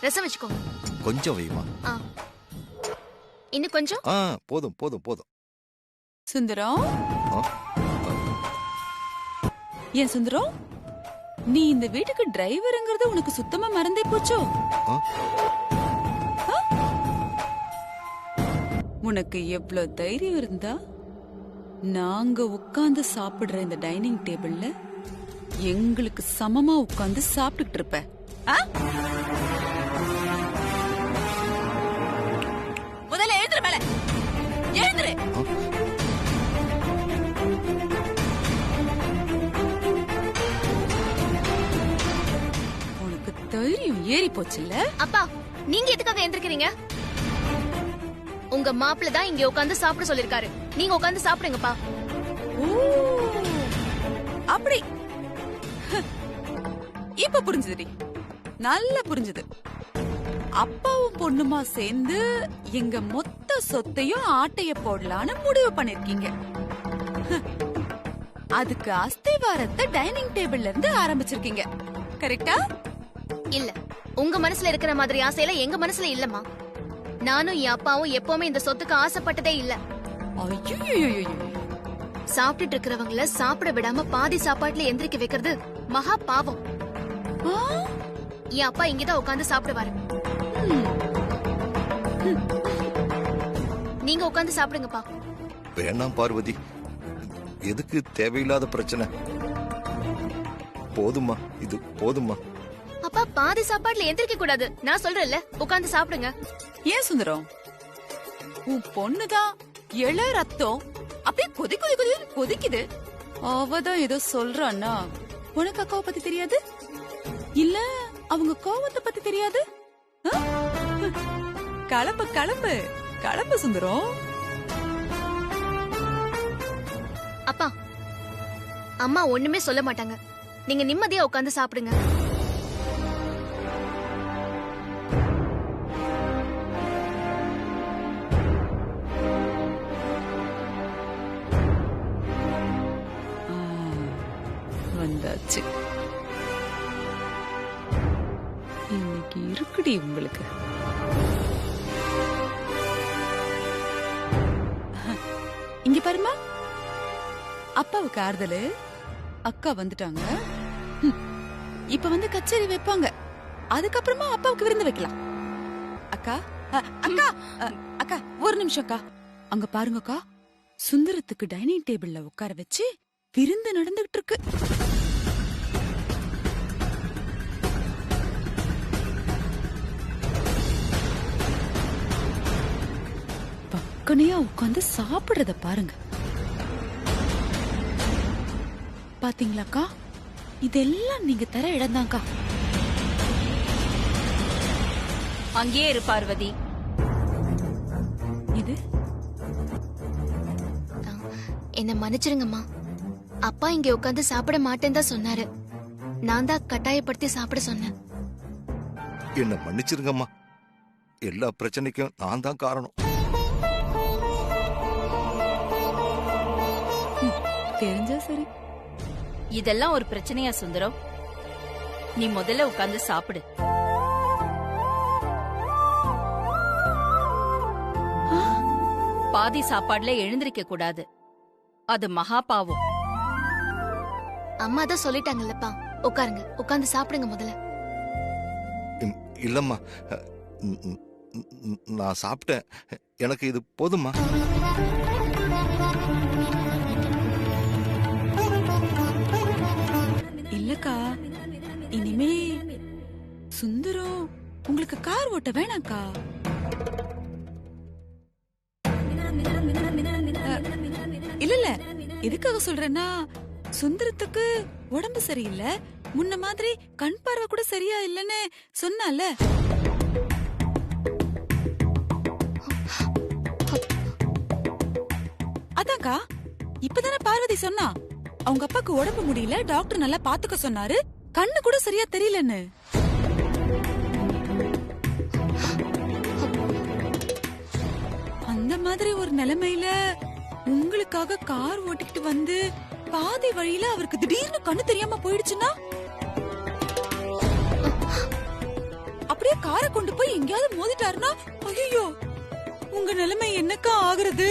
ரசம் வச்சுக்கோங்க. கொஞ்சம் வைமா. இன்னும் கொஞ்சம். போதும் போதும் போதும். சுந்தரம், ஆ, ஏன் சுந்தரம், நீ இந்த வீட்டுக்கு டிரைவருங்கிறது உனக்கு சுத்தமா மறந்தே போச்சோ? ஆ. ஆ? உனக்கு எவ்வளவு தைரியம் இருந்தா நாங்க உட்கார்ந்து சாப்பிடுற இந்த டைனிங் டேபிள்ல எங்களுக்கு சமமா உட்கார்ந்து சாப்பிட்டுட்டு இருப்ப? ஆ? முதல்ல எழுந்துரு, மேல எழுந்துரு. உனக்கு தைரியம் ஏறி போச்சுல்ல? அப்பா, நீங்க எதுக்காக எந்திரிக்கிறீங்க? உங்க மாப்பிள்ள தான் இங்க உட்கார்ந்து சாப்பிட சொல்லிருக்காரு. நீங்க உட்கார்ந்து சாப்பிடுங்கப்பா. ஓ, அப்படி. இப்ப புரிஞ்சுதுடி, நல்லா புரிஞ்சுது. அப்பாவும் பொண்ணுமா சேர்ந்து எங்க மொத்த சொத்தையும் ஆட்டைய போடலான்னு முடிவு பண்ணிருக்கீங்க. அதுக்கு அஸ்திவாரத்தை டைனிங் டேபிள்ல இருந்து ஆரம்பிச்சிருக்கீங்க, கரெக்டா? இல்ல, உங்க மனசுல இருக்கிற மாதிரி ஆசையில எங்க மனசுல இல்லம்மா. நானும் என் அப்பாவும் எப்பவுமே இந்த சொத்துக்கு ஆசைப்பட்டதே இல்ல. ஐயோ, சாப்பிட்டுட்டு இருக்கிறவங்கள சாப்பிட விடாம பாதி சாப்பாட்டுல எந்திரிக்க வைக்கிறது மகா பாவம். என் அப்பா இங்கதான் உட்கார்ந்து சாப்பிடுவாரு. நீங்க உட்கார்ந்து சாப்பிடுங்கப்பா. வேணாம் பார்வதி, எதுக்கு தேவையில்லாத பிரச்சனை? போதுமா, இது போதுமா. அப்பா, பாதி சாப்பாட்டுல எந்திரிக்க கூடாது. நான் சொல்றேன்ல, உட்கார்ந்து சாப்பிடுங்க. ஏன் சுந்தரம், உன் பொண்ணுதான் இள ரத்தம் அப்படியே கொதி கொதி கொதி கொதிக்குது. அவதான் ஏதோ சொல்றான்னா உனக்கு அக்காவை பத்தி தெரியாது? இல்ல அவங்க கோவத்தை பத்தி தெரியாது? கிளம்பு கிளம்பு கிளம்பு சுந்தரம். அப்பா, அம்மா ஒண்ணுமே சொல்ல மாட்டாங்க. நீங்க நிம்மதியா உட்கார்ந்து சாப்பிடுங்க. வந்தாச்சு. இன்னைக்கு இருக்குடி உங்களுக்கு. இங்க பாருமா, அப்பாவுக்கு ஆறுதலு. அக்கா வந்துட்டாங்க. இப்ப வந்து கச்சேரி வைப்பாங்க. அதுக்கப்புறமா அப்பாவுக்கு விருந்து வைக்கலாம். அக்கா அக்கா அக்கா, ஒரு நிமிஷம் அக்கா. அங்க பாருங்க அக்கா, சுந்தரத்துக்கு டைனிங் டேபிள்ல உட்கார வச்சு விருந்து நடந்துகிட்டு இருக்கு. பக்கனையா உட்கார்ந்து சாப்பிடுறத பாருங்க. பாத்தீங்களாக்கா, இதெல்லாம் நீங்க தர இடம்தான்க்கா. அங்கேயே இரு பார்வதி. இது என்ன மன்னிச்சிருங்கம்மா. அப்பா இங்க உட்கார்ந்து சாப்பிட மாட்டேன்னு தான் சொன்னாரு. நான் தான் கட்டாயப்படுத்தி சாப்பிட சொன்னேன். என்ன மன்னிச்சிருங்கம்மா, எல்லா பிரச்சனைக்கும் நான் தான் காரணம். தெரிஞ்சா சரி. இதெல்லாம் ஒரு பிரச்சனையா சுந்தரம்? நீ முதல்ல உட்கார்ந்து சாப்பிடு. பாதி சாப்பாடுல எழுந்திருக்க கூடாது, அது மகா பாவம். அம்மா தான் சொல்லிட்டாங்கல்லப்பா, உட்காருங்க, உட்கார்ந்து சாப்பிடுங்க முதல்ல. இல்லம்மா, நான் சாப்பிட்டேன். எனக்கு இது போதுமா. இல்லக்கா, இனிமே சுந்தரம் உங்களுக்கு கார் ஓட்ட வேணாக்கா. இல்ல எதுக்காக சொல்றேன்னா, சுந்தரத்துக்கு உடம்பு சரியில்லை, முன்ன மாதிரி கண் பார்வை கூட சரியா இல்லன்னு சொன்னால. அதான்க்கா, இப்பதானே பார்வதி சொன்னா அவங்க அப்பாக்கு உடம்பு முடியல, டாக்டர் நல்லா பாத்துக்க சொன்னாரு, கண்ணு கூட சரியா தெரியலன்னு. அந்த மாதிரி ஒரு நிலைமையில உங்களுக்காக கார் ஓட்டிக்கிட்டு வந்து பாதி வழியில அவருக்கு திடீர்னு கண்ணு தெரியாம போயிடுச்சுன்னா அப்படியே காரை கொண்டு போய் எங்கேயாவது மோதிட்டாருன்னா ஐயோ உங்க நிலைமை என்னக்கா ஆகுறது?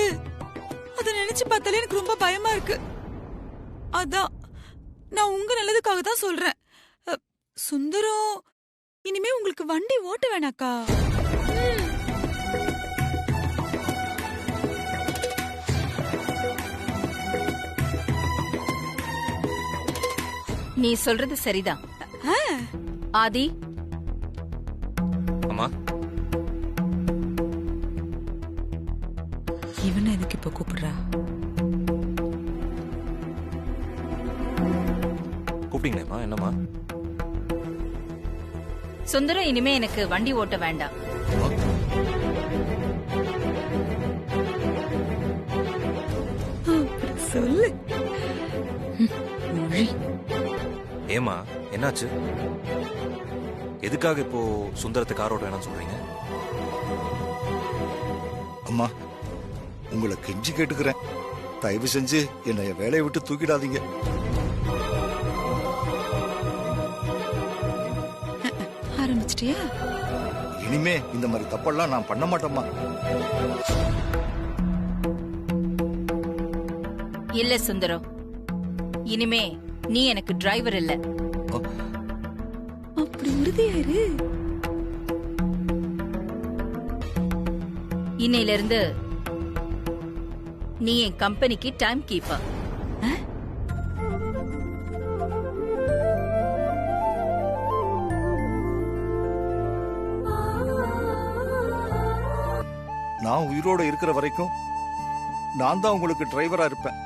அத நினைச்சு பார்த்தாலே எனக்கு ரொம்ப பயமா இருக்கு. அதான் நான் உங்க நல்லதுக்காக தான் சொல்றேன். சுந்தரம், இனிமே உங்களுக்கு வண்டி ஓட்ட வேணாக்கா. நீ சொல்றது சரிதான். ஆதி, அம்மா, இவனை எதுக்கு இப்ப கூப்பிடுறா? கூப்பிட்டீங்களேம்மா? என்னம்மா? சுந்தரம் இனிமே எனக்கு வண்டி ஓட்ட வேண்டாம். சொல்லு. ஏமா, என்னாச்சு? எதுக்காக இப்போ சுந்தரத்தை கார் ஓட்ட வேணாம்னு சொல்றீங்க? அம்மா, உங்களை கெஞ்சி கேட்டுக்கிறேன், தயவு செஞ்சு என்னைய வேலையை விட்டு தூக்கிடாதீங்க. ஆரம்பிச்சிட்டியா? இனிமே இந்த மாதிரி தப்பெல்லாம் நான் பண்ண மாட்டேம்மா. இல்ல சுந்தரம், இனிமே நீ எனக்கு டிரைவர் இல்ல. அப்படி உறுதியாயிரு. இன்னையில இருந்து நீ என் கம்பெனிக்கு டைம் கீப்பர். நான் உயிரோட இருக்கிற வரைக்கும் நான் தான் உங்களுக்கு டிரைவரா இருப்பேன்.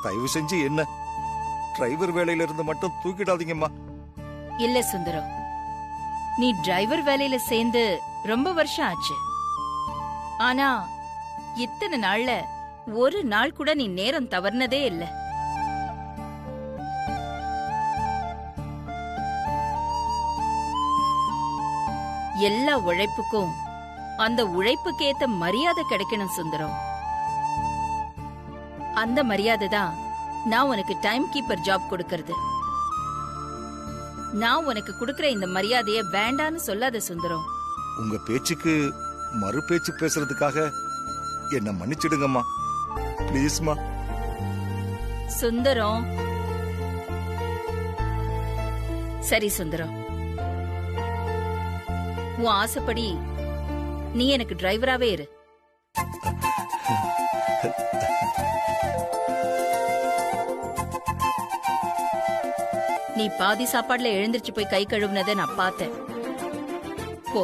தயவு செஞ்சு என்ன டிரைவர் வேலையில இருந்து மட்டும் தூக்கிடாதீங்கம்மா. இல்ல சுந்தரம், நீ டிரைவர் வேலையில சேர்ந்து ரொம்ப வருஷம் ஆச்சு. ஆனா இத்தனை நாள்ல ஒரு நாள் கூட நீ நேரம் தவறுனதே இல்ல. எல்லா உழைப்புக்கும் அந்த உழைப்புக்கேத்த மரியாதை கிடைக்கணும் சுந்தரம். அந்த மரியாதை தான் நான் உனக்கு டைம் கீப்பர் ஜாப் கொடுக்கறது. நான் உனக்கு கொடுக்கற இந்த மரியாதைய வேண்டான்னு சொல்லாத சுந்தரம். உங்க பேச்சுக்கு மறு பேச்சு பேசுறதுக்காக என்ன மன்னிச்சிடுங்கம்மா, பிளீஸ்மா. சுந்தரம், சரி சுந்தரம், உன் ஆசைப்படி நீ எனக்கு டிரைவராவே இரு. நீ பாதி சாப்பாடுல எழுந்திருச்சு போய் கை கழுவுனதை நான் பார்த்தேன். போ,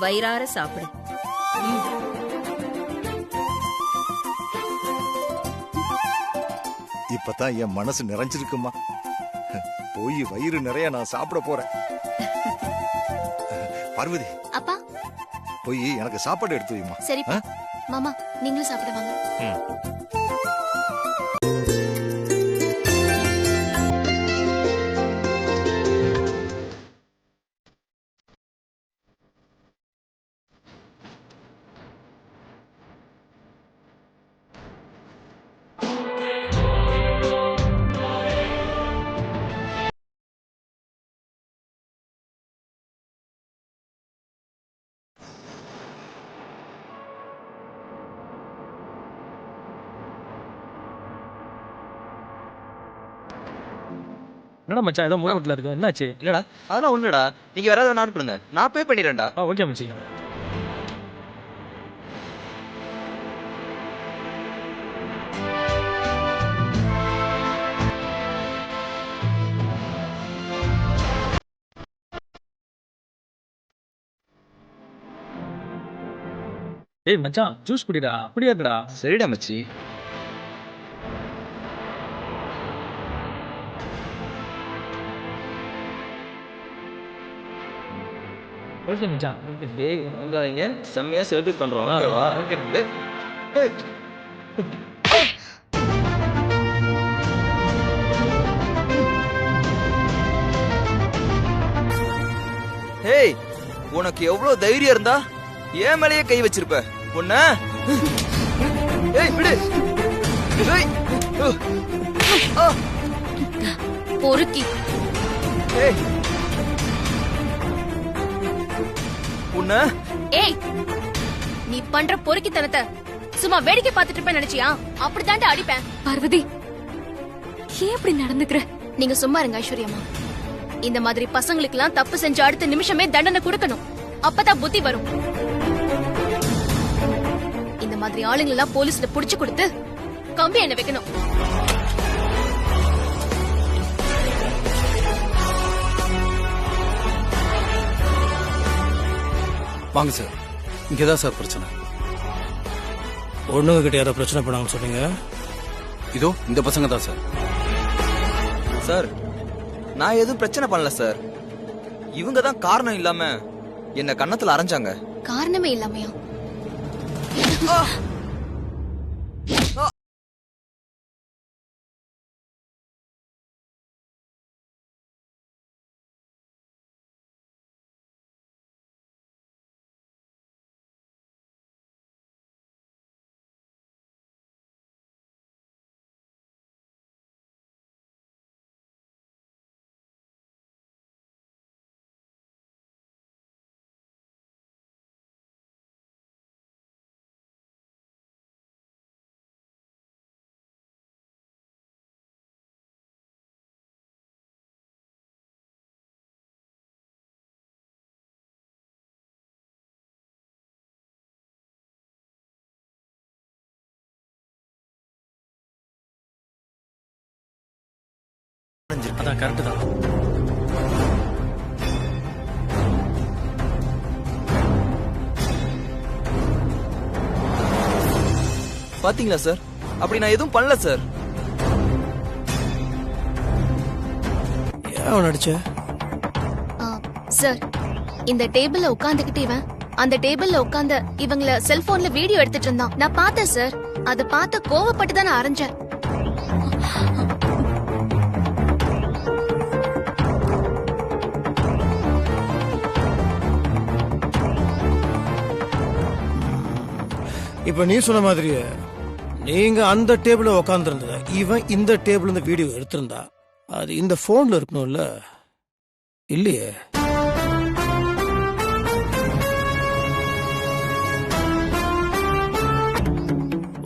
வயிறார சாப்பிடு. இப்பதான் என் மனசு நிறைஞ்சிருக்குமா. போய் வயிறு நிறைய நான் சாப்பிட போறேன். பார்வதி, அப்பா, போய் எனக்கு சாப்பாடு எடுத்து வைமா. சரிப்பா. மாமா, நீங்களும் சாப்பிட வாங்க. என்னடா மச்சான், ஏதோ மூலத்துல இருக்கு, என்னாச்சு? இல்லடா, அதெல்லாம் ஒண்ணுடா. நீங்க வேற ஏதாவது ஆர்டர் பண்ணுங்க, நான் பே பண்ணிடுறேன்டா. ஓகே மச்சி. ஏய் மச்சான், ஜூஸ் குடிடா. அப்படியே இருக்குடா. சரிடா மச்சி. ஓகே மச்சான். டேய் வந்தாங்க, செம்மையா செலிப்ரேட் பண்றோம். ஓகேவா? ஓகே. ஹேய், உனக்கு எவ்வளவு தைரியம் இருந்தா ஏன் மேலேயே கை வச்சிருப்ப? உன்ன ஏய் விடு. ஏய் பொறுக்கி. ஏய் உன்ன ஏய், நீ பண்ற பொறுக்கித்தனத்தை சும்மா வேடிக்கை பார்த்துட்டு இருப்பேன் நினைச்சியா? அப்படித்தாண்ட அடிப்பேன். பார்வதி, ஏன் இப்படி நடந்துக்கிற? நீங்க சும்மா இருங்க ஐஸ்வர்யம்மா. இந்த மாதிரி பசங்களுக்கெல்லாம் தப்பு செஞ்ச அடுத்த நிமிஷமே தண்டனை கொடுக்கணும். அப்பதான் புத்தி வரும். இந்த மாதிரி ஆளுங்களெல்லாம் போலீஸ்ல புடிச்சு கொடுத்து கம்பி எண்ணெய் வைக்கணும். வாங்க சார், இங்கதான் சார் பிரச்சனை. பொண்ணுங்க கிட்ட யாரோ பிரச்சனை பண்ணாங்கன்னு சொன்னீங்க. இதோ இந்த பசங்க தான் சார். சார், நான் எதுவும் பிரச்சனை பண்ணல சார். இவங்க தான் காரணம் இல்லாம என்ன கன்னத்துல அரைஞ்சாங்க. காரணமே இல்லாமையா? அதான் கரெக்ட் தான். பாத்தீங்களா சார்? அப்படி நான் எதுவும் பண்ணல சார். ஏன் அடிச்ச? சார், இந்த டேபிள்ல உட்கார்ந்துகிட்டு இவன் அந்த டேபிள்ல உட்கார்ந்து இவங்கள செல்போன்ல வீடியோ எடுத்துட்டு இருந்தான். நான் பார்த்தேன் சார். அதை பார்த்து கோவப்பட்டு தான் நான் அரைஞ்சேன். இப்ப நீ சொன்ன மாதிரி நீங்க அந்த டேபிள்ல உட்கார்ந்து இருந்தத இவன் இந்த டேபிள் இந்த வீடியோ எடுத்திருந்தா அது இந்த போன்ல இருக்கணும்ல? இல்லையே.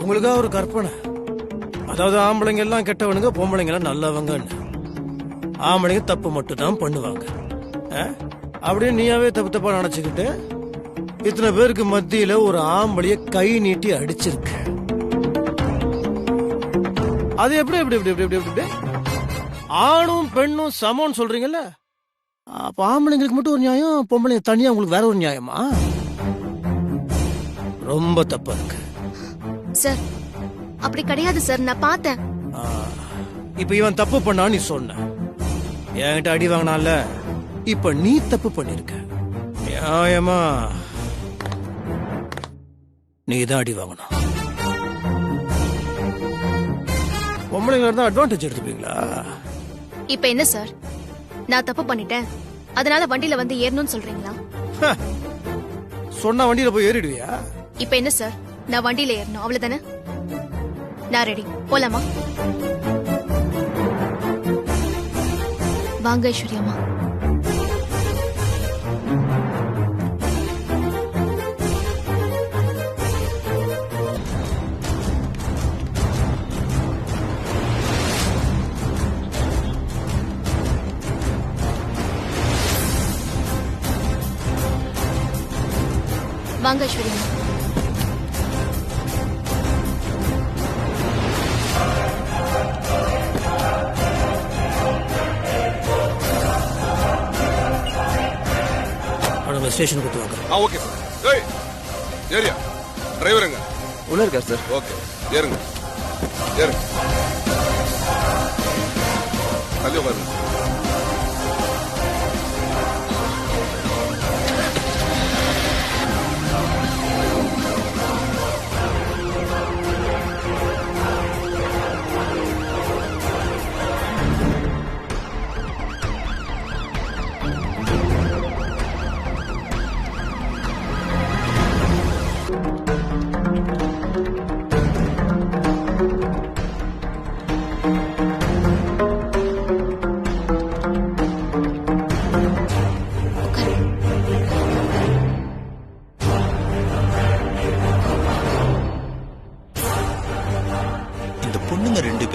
உங்களுக்கா ஒரு கற்பனை. அதாவது ஆம்பளைங்க எல்லாம் கெட்டவனுங்க, பொம்பளைங்க எல்லாம் நல்லவங்கன்னு. ஆம்பளைங்க தப்பு மட்டும் தான் பண்ணுவாங்க அப்படின்னு நீயாவே தப்பு தப்பா நினைச்சுக்கிட்டு இத்தனை பேருக்கு மத்தியில ஒரு ஆம்பளைய கை நீட்டி அடிச்சிருக்க. அது எப்படி எப்படி எப்படி எப்படி எப்படி ஆணும் பெண்ணும் சமம்னு சொல்றீங்கல்ல? அப்ப ஆம்பளைங்களுக்கு மட்டும் ஒரு நியாயம், பொம்பளைங்க தனியா உங்களுக்கு வேற ஒரு நியாயமா? ரொம்ப தப்பா இருக்கு சார். அப்படி கிடையாது சார், நான் பார்த்தேன். இப்ப இவன் தப்பு பண்ணா நீ சொன்ன, என்கிட்ட அடி வாங்கினால. இப்ப நீ தப்பு பண்ணிருக்க, நியாயமா நீ தான் அடி வாங்கணும். பொம்பளைங்களா இருந்தா அட்வான்டேஜ் எடுத்துப்பீங்களா? இப்ப என்ன சார், நான் தப்பு பண்ணிட்டேன் அதனால வண்டியில வந்து ஏறணும்னு சொல்றீங்களா? சொன்னா வண்டியில போய் ஏறிடுவியா? இப்ப என்ன சார், நான் வண்டியில ஏறணும் அவ்வளவுதானே? நான் ரெடி, போலாமா? வாங்க ஐஸ்வர்யம்மா. வாங்க ஐஸ்வர்யம்மா. ஸ்டேஷன் கொடுத்து வாங்க. Okay sir. ஏய் ஏரியா டிரைவர் எங்க? உள்ள இருக்கார் சார். ஓகே, ஏறுங்க ஏறுங்க. தள்ளி உட்காருங்க.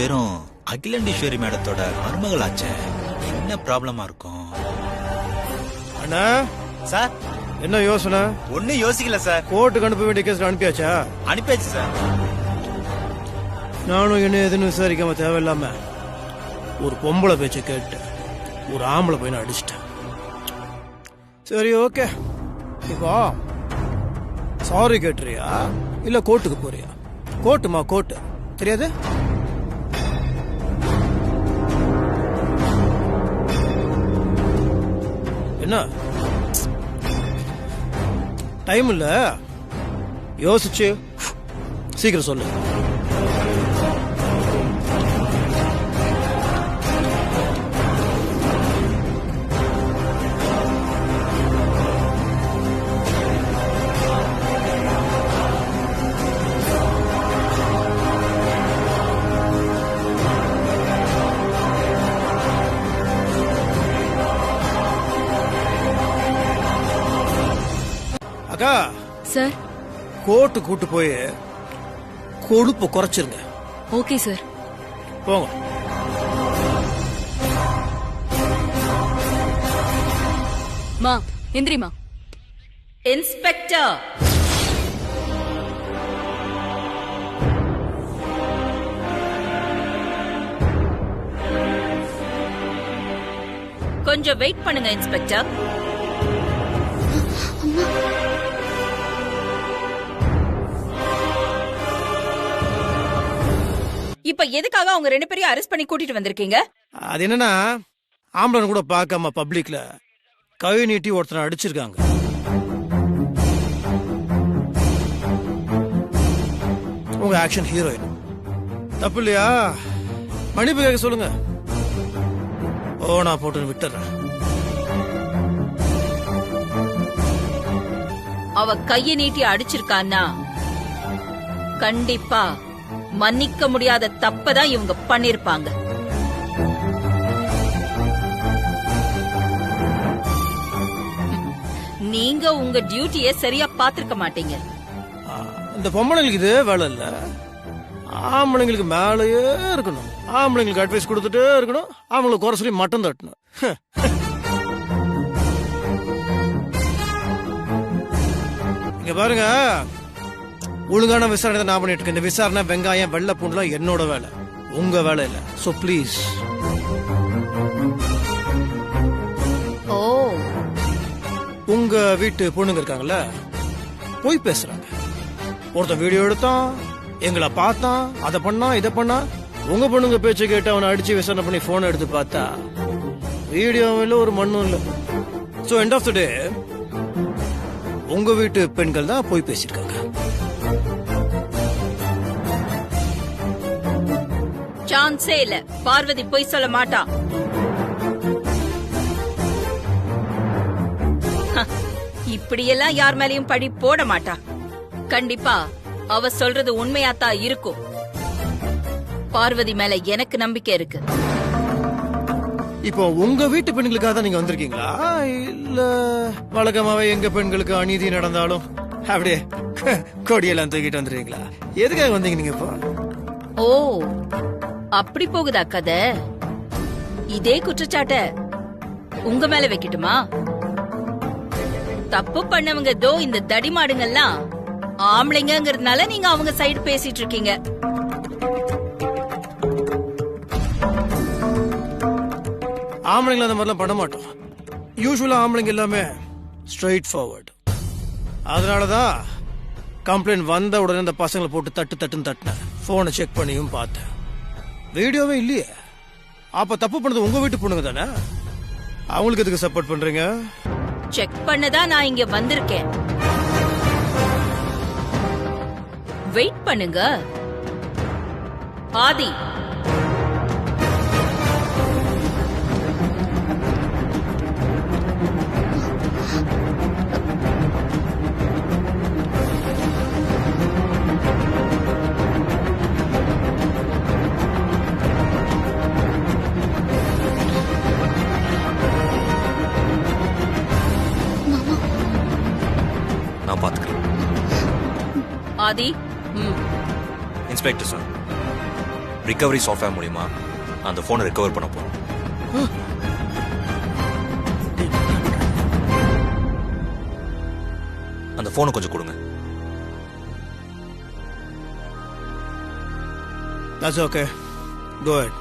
பேரும் அகிலாண்டீஸ்வரி மேடத்தோட மருமகளாச்சே, என்ன ப்ராப்ளமா இருக்கும்? அண்ணா சார் என்ன யோசனை? ஒன்னும் யோசிக்கல சார். கோர்ட்டுக்கு அனுப்ப வேண்டிய கேஸ் அனுப்பியாச்சா? அனுப்பியாச்சு சார். நானும் என்ன எதுன்னு விசாரிக்காம தேவையில்லாம ஒரு பொம்பளை பேச்ச கேட்டு ஒரு ஆம்பளை பையனை அடிச்சிட்டேன். சரி ஓகே, இப்போ சாரி கேட்டுறியா இல்ல கோர்ட்டுக்கு போறியா? கோர்ட்டுமா கோர்ட்டு தெரியாது? என்ன டைம் இல்ல, யோசிச்சு சீக்கிரம் சொல்லு. அக்கா சார். கோர்ட்டு கூட்டு போய் கொழுப்பு குறைச்சிருங்க. Okay sir. போங்க. மா எந்திரிமா. இன்ஸ்பெக்டர், கொஞ்சம் வெயிட் பண்ணுங்க இன்ஸ்பெக்டர். இப்ப எதுக்காக அவங்க 2 பேரையும் அரெஸ்ட் பண்ணி கூட்டிட்டு வந்திருக்கீங்க? அது என்னன்னா, ஆம்பளை கூட பார்க்காம பப்ளிக்ல கை நீட்டி ஒருத்தனை அடிச்சிருக்காங்க. உங்க ஆக்ஷன் ஹீரோயின் தப்பு இல்லையா? மன்னிப்பு கேட்க சொல்லுங்க. ஓ நான் போட்டு விட்டுறேன். அவ கையை நீட்டி அடிச்சிருக்கான்னா கண்டிப்பா மன்னிக்க முடியாத தப்பதான் இவங்க பண்ணிருப்பாங்க. நீங்க உங்க டியூட்டியை சரியா பாத்திருக்க மாட்டீங்க. இந்த பொம்பளைங்களுக்கு இது வேலை இல்ல, ஆம்பளைங்களுக்கு மேலேயே இருக்கணும். ஆம்பளைங்களுக்கு அட்வைஸ் கொடுத்துட்டே இருக்கணும், அவங்களுக்கு குறை சொல்லி மட்டம் தட்டணும். இங்க பாருங்க, ஒழுங்கான விசாரணை நான் பண்ணிட்டு இருக்கேன். இந்த விசாரணை வெங்காயம் வெள்ளை பூண்டுலாம் என்னோட வேலை, உங்க வேலை இல்ல. So please. ஓ, உங்க வீட்டு பொண்ணுங்க இருக்காங்கல்ல, போய் பேசுறாங்க. ஒருத்தன் வீடியோ எடுத்தான், எங்களை பார்த்தான், அதை பண்ணா இதை பண்ணா. உங்க பொண்ணுங்க பேச்சு கேட்டு அவனை அடிச்சு விசாரணை பண்ணி போன் எடுத்து பார்த்தா வீடியோவும் இல்ல, ஒரு மண்ணும் இல்ல. சோ எண்ட் ஆஃப் த டே உங்க வீட்டு பெண்கள் தான் போய் பேசிருக்காங்க. சான்ஸே இல்ல. பார்வதி போய் சொல்ல மாட்டா. இப்படியெல்லாம் யார் மேலயும் பழி போட மாட்டா. கண்டிப்பா அவ சொல்றது உண்மையாத்தான் இருக்கும். பார்வதி மேல எனக்கு நம்பிக்கை இருக்கு. இப்போ உங்க வீட்டு பெண்களுக்காக தான் நீங்க வந்திருக்கீங்களா, இல்ல வழக்கமாவே எங்க பெண்களுக்கு அநீதி நடந்தாலும் அப்படியே கொடியெல்லாம் தூக்கிட்டு வந்துருக்கீங்களா? எதுக்காக வந்தீங்க நீங்க இப்போ? ஓ, அப்படி போகுதா கதை? இதே குற்றச்சாட்ட உங்க மேல வைக்கட்டுமா? தப்பு பண்ணவங்க தோ இந்த தடிமாடுங்கெல்லாம் ஆம்பளைங்கிறதுனால நீங்க அவங்க சைடு பேசிட்டு இருக்கீங்க. ஆம்பளைங்களை அந்த மாதிரிலாம் பண்ண மாட்டோம். யூஸ்வலா ஆம்பளைங்க எல்லாமே ஸ்ட்ரெயிட் ஃபார்வர்ட். அதனாலதான் கம்ப்ளைண்ட் வந்த உடனே அந்த பசங்களை போட்டு தட்டுன்னு தட்டினேன். போனை செக் பண்ணியும் பார்த்தேன், வீடியோவே இல்லையே. அப்ப தப்பு பண்ணது உங்க வீட்டு பொண்ணுங்க தானே, அவங்களுக்கு எதுக்கு சப்போர்ட் பண்றீங்க? செக் பண்ணதா நான் இங்க வந்திருக்கேன். வெயிட் பண்ணுங்க. ஆதி, நான் பாத்துக்கிறேன். ஆதி. இன்ஸ்பெக்டர் சார், ரிகவரி சாஃப்ட்வேர் மூலியமா அந்த போனை ரெக்கவர் பண்ண போறோம். அந்த போனை கொஞ்சம் கொடுங்க. That's okay. Go ahead.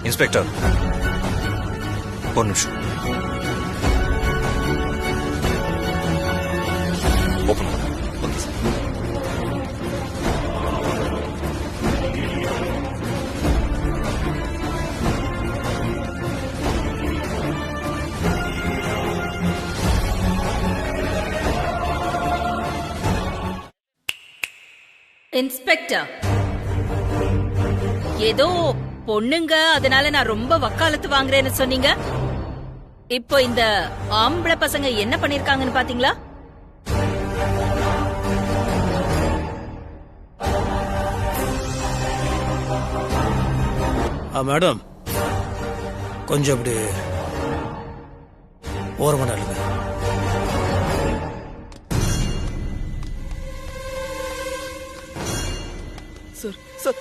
Inspector, ஒரு நிமிஷம். ஓப்பன் பண்ண. Okay sir. இன்ஸ்பெக்டர், ஏதோ பொண்ணுங்க அதனால நான் ரொம்ப வக்காலத்து வாங்குறேன்னு சொன்னீங்க. இப்போ இந்த ஆம்பளை பசங்க என்ன பண்ணிருக்காங்கன்னு பாத்தீங்களா? மேடம், கொஞ்சம் அப்படி ஓரமா நில்லுங்க. சார் சார்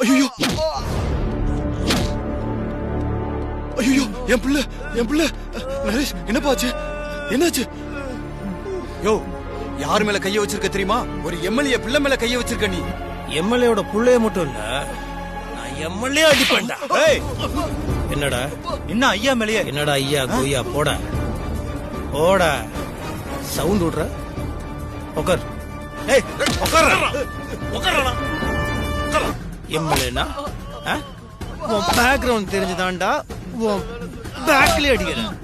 ஐயோ ஐயோ, என் பிள்ளை நரேஷ், என்னப்பா ஆச்சு? என்னாச்சு? யோ, யார் மேல கைய வச்சிருக்க தெரியுமா? ஒரு எம்எல்ஏ பிள்ளை மேல கைய வச்சிருக்க நீ. எம்எல்ஏவோட புள்ளைய மட்டும் இல்ல, நான் எம்எல்ஏ அடிப்பேன்டா. என்னடா என்ன ஐயா மேலேயே? என்னடா ஐயா கொய்யா? போட போட சவுண்ட் விடுற. உட்கார். ஏய் உட்கார். உட்காரடா. எம்எல்ஏனா உன் பேக்ரவுண்ட் தெரிஞ்சுதான்டா உன் பேக்ல அடிக்கிறேன்.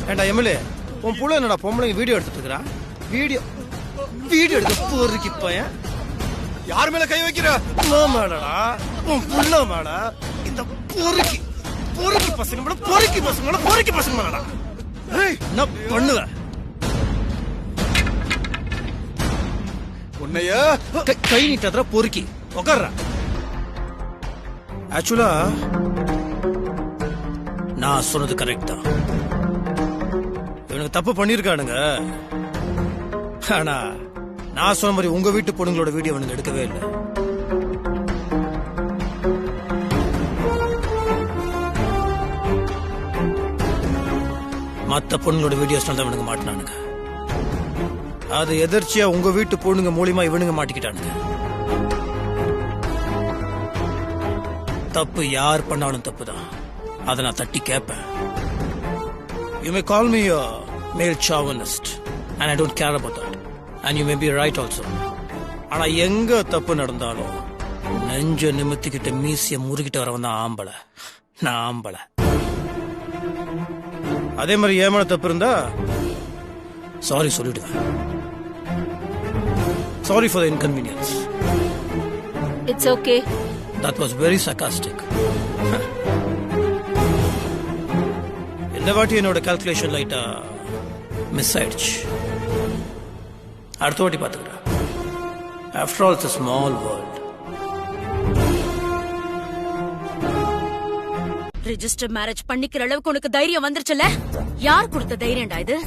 ஏண்டா எம்எல்ஏ, உன் புள்ள என்னடா பொம்பளைங்க வீடியோ எடுத்துட்டு இருக்கிறான்? வீடியோ எடுக்க போறதுக்கு பையன் யார் மேல கை வைக்கிற? மேடா உன் புள்ள மேடா. இந்த பொறுக்கி பசங்க மேல பொறுக்கி பசங்க மேடா. என்ன பண்ணுவ? உன்னைய கை நீட்டதுல பொறுக்கி உட்கார்ற. ஆக்சுவலா நான் சொன்னது கரெக்ட் தான். இவனுக்கு தப்பு பண்ணிருக்கானுங்க. ஆனா நான் சொன்ன மாதிரி உங்க வீட்டு பொண்ணுங்களோட வீடியோ அவனுக்கு எடுக்கவே இல்லை. மத்த பொண்ணுங்களோட வீடியோஸ் தான் அவனுக்கு மாட்டினானுங்க. அது எதிர்ச்சியா உங்க வீட்டு பொண்ணுங்க மூலியமா இவனுங்க மாட்டிக்கிட்டானுங்க. தப்பு யார் பண்ணாலும் தப்பு தான். அதை நான் தட்டி கேட்பேன். You may call me a male chauvinist and I don't care about that. And you may be right also. ஆனா எங்க தப்பு நடந்தாலும் நெஞ்ச நிமித்திக்கிட்ட மீசிய முறுகிட்டு வரவன் தான் ஆம்பளை. நான் ஆம்பளை. அதே மாதிரி ஏமான தப்பு இருந்தா சாரி சொல்லிடுவேன். Sorry for the inconvenience. It's okay. That was very sarcastic. இந்த வாட்டி என்னோட கால்குலேஷன் லைட்டா மிஸ் ஆயிடுச்சு. அடுத்த வாட்டி பாத்துக்கிறேன். After all, it's a small world. Register marriage பண்ணிக்கிற அளவுக்கு உனக்கு தைரியம் வந்துருச்சுல? யார் கொடுத்த தைரியம்டா இது?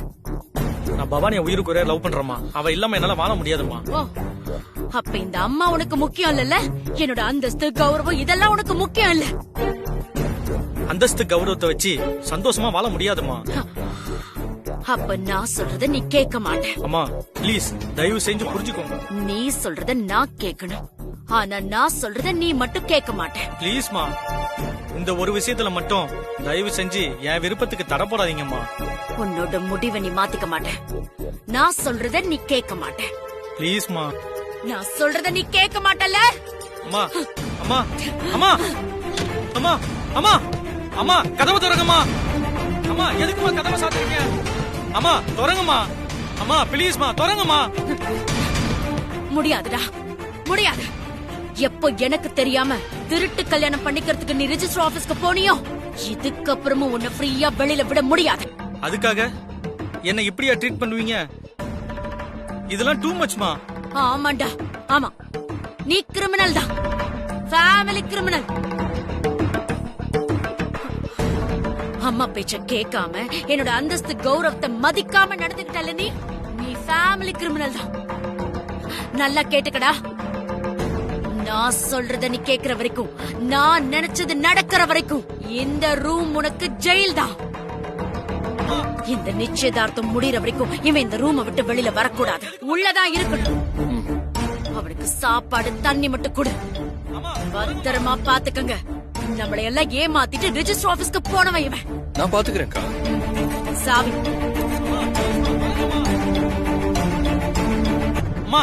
நான் பவானிய உயிருக்கு ஒரே லவ் பண்றேம்மா. அவ இல்லாம என்னால வாழ முடியாதுமா. ஓ, அப்ப இந்த அம்மா உனக்கு முக்கியம் இல்லல்ல? என்னோட அந்தஸ்து கௌரவம் இதெல்லாம் உனக்கு முக்கியம் இல்ல? அந்தஸ்து கௌரவத்தை வச்சு சந்தோஷமா வாழ முடியாதுமா. அப்ப நான் சொல்றத நீ கேட்க மாட்டேன். அம்மா ப்ளீஸ் தயவு செஞ்சு புரிஞ்சுக்கோங்க. நீ சொல்றத நான் கேட்கணும், ஆனா நான் சொல்றத நீ மட்டும் கேட்க மாட்டேன். ப்ளீஸ்மா, இந்த ஒரு விஷயத்துல மட்டும் தயவு செஞ்சு என் விருப்பத்துக்கு தடை போடாதீங்கம்மா. உன்னோட முடிவை நீ மாத்திக்க மாட்டேன். நான் சொல்றத நீ கேட்க மாட்டேன். ப்ளீஸ்மா. நான் சொல்றத நீ கேட்க மாட்டல? அம்மா அம்மா அம்மா அம்மா அம்மா அம்மா கதவை திறங்கம்மா. அம்மா எதுக்குமா கதவை சாத்துறீங்க? அம்மா திறங்கம்மா. அம்மா ப்ளீஸ்மா திறங்கம்மா. முடியாதுடா, முடியாது. எப்போ எனக்கு தெரியாம திருட்டு கல்யாணம் பண்ணிக்கிறதுக்கு நீ ரெஜிஸ்டர் ஆபீஸ்க்கு போனியோ, இதுக்கப்புறமும் உன்னை ஃப்ரீயா வெளியில விட முடியாது. அதுக்காக என்ன இப்படியா ட்ரீட் பண்ணுவீங்க? இதெல்லாம் டூ மச்மா. ஆமாண்டா, ஆமா. நீ கிரிமினல் தான், ஃபேமிலி கிரிமினல். அம்மா பேச்ச கேட்காம என்னோட அந்தஸ்து கௌரவத்தை மதிக்காம நடந்துக்கிட்டல நீ ஃபேமிலி கிரிமினல் தான். நல்லா கேட்டுக்கடா. நான் சொல்றத நீ கேக்குற வரைக்கும், நான் நினைச்சது நடக்கிற வரைக்கும் இந்த ரூம் உனக்கு ஜெயில் தான். இந்த நிச்சயதார்த்தம் முடியற வரைக்கும் இவன் இந்த ரூமை விட்டு வெளியில வரக்கூடாது, உள்ளதான் இருக்கட்டும். அவனுக்கு சாப்பாடு தண்ணி மட்டும் கொடு. பத்திரமா பாத்துக்கங்க. நம்மளை எல்லாம் ஏமாத்திட்டு ரெஜிஸ்டர் ஆபீஸ்க்கு போனவன் இவன். நான் பாத்துக்கிறேன்க்கா. சாவி. அம்மா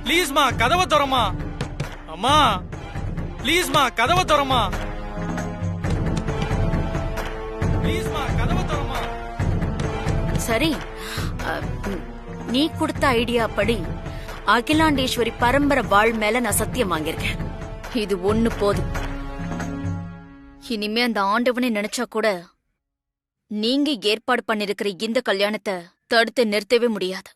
ப்ளீஸ்மா கதவை திறமா. அம்மா ப்ளீஸ்மா கதவை திறமா. ப்ளீஸ்மா கதவை திறமா. சரி, நீ கொடுத்த ஐடியா படி அகிலாண்டேஸ்வரி பரம்பரை வாழ் மேல நான் சத்தியம் வாங்கியிருக்கேன். இது ஒண்ணு போதும். இனிமே அந்த ஆண்டவனை நினைச்சா கூட நீங்க ஏற்பாடு பண்ணிருக்கிற இந்த கல்யாணத்தை தடுத்து நிறுத்தவே முடியாது.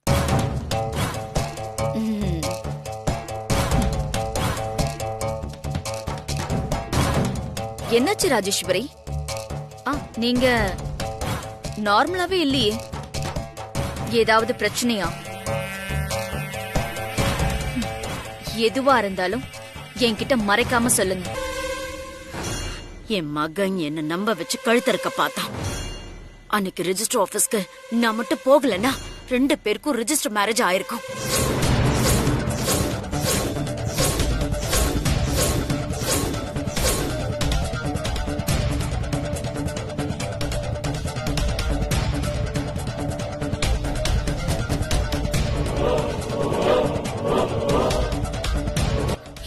என்னாச்சு ராஜேஸ்வரி? நீங்க நார்மலாவே இல்லையே, ஏதாவது பிரச்சனையா? எதுவா இருந்தாலும் என்கிட்ட மறைக்காம சொல்லுங்க. என் மகன் என்ன நம்ப வச்சு கழுத்தறுக்க பார்த்தான். அன்னைக்கு ரெஜிஸ்டர் ஆபீஸ்க்கு நான் மட்டும் போகலன்னா 2 பேருக்கும் ரெஜிஸ்டர் மேரேஜ் ஆயிருக்கும்.